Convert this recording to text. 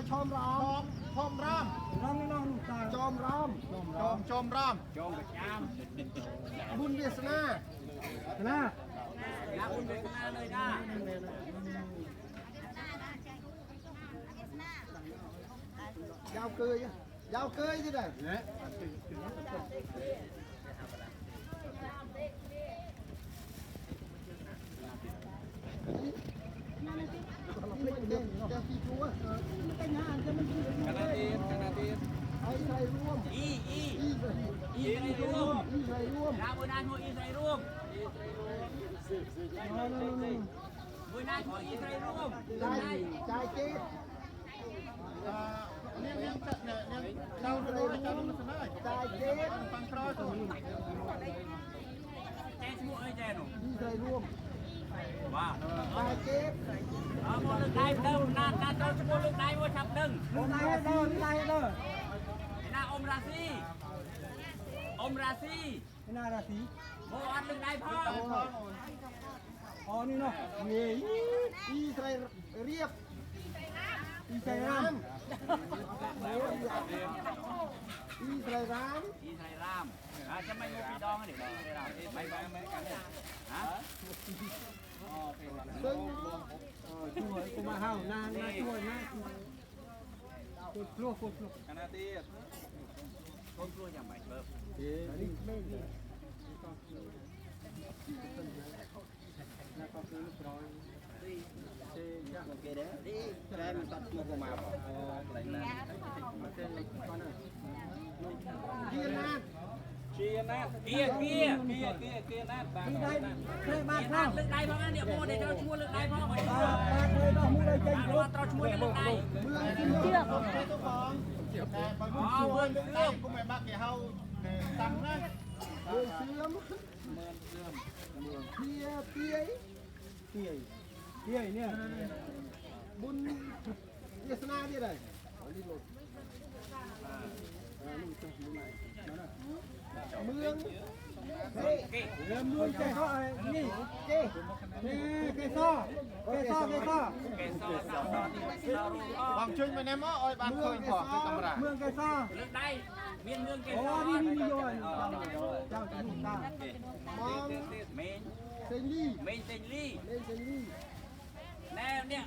ชอมรามชอมรามน้องน้องจอมรามจอมรามจอมกับจามบุญเวสนานะอยากบุญเวสนาเลยนะยาวเกยที่ไหนเนี่ยจะกี่ตัวเป็นงานจะมันคือขนาดนี้ไอ้ไรร่วมอีไรร่วมราบุญานหัวอีไรร่วมบุญานหัวอีไรร่วมใจเจ๊เนี่ยเราเลยจะรู้สึกได้ใจเจ๊ฟังครอยตัวเจ๊ชั่วไอ้เจ๊หนูอีไรร่วมว่าใจเจ๊มอลึกได้เดิมนานเราชั่วลึกได้ว่าชับดึงได้เดิมน่าอมราศีน่าราศีโบอัดลึกได้พ่ออ๋อนี่เนาะนี่อีใส่เรียบอีใส่รามจะไม่งูปีดองเดี๋ยวไม่กันเลยฮะซึ่งช่วยกูมาเห่านานมาช่วยนะกดพลุขนาดนี้กดพลุอย่างไรเบิร์นี่ไม่ดีแล้วก็คือร้อยโอเคเด้อดีแสดงมันตัดตัวมาบอกอะไรนะเกียร์นาเกียร์นาที่ได้เคยมาข้างเลือกได้เพราะงั้นเนี่ยโมเดี๋ยวเราช่วยเลือกได้เพราะว่าเลยเราไม่ได้ใจรู้เราช่วยกันเลือกได้เชือกอ๋อเมืองเชื่อมกูไม่มักอย่าเฮาตั้งนะเมืองเชื่อมเปียเนี่ยบุญเยสนาที่ไหนเมืองเมืองแกเขาอะไรนี่เกซ่าบางช่วยมาแน่มั้งบางเคยขอคือกำลังเมืองแกซ่าเลือกได้เมืองแกซ่าอ๋อนี่โยนเจ้าจะถูกตามองเมนเซนลี่แนวเนี่ย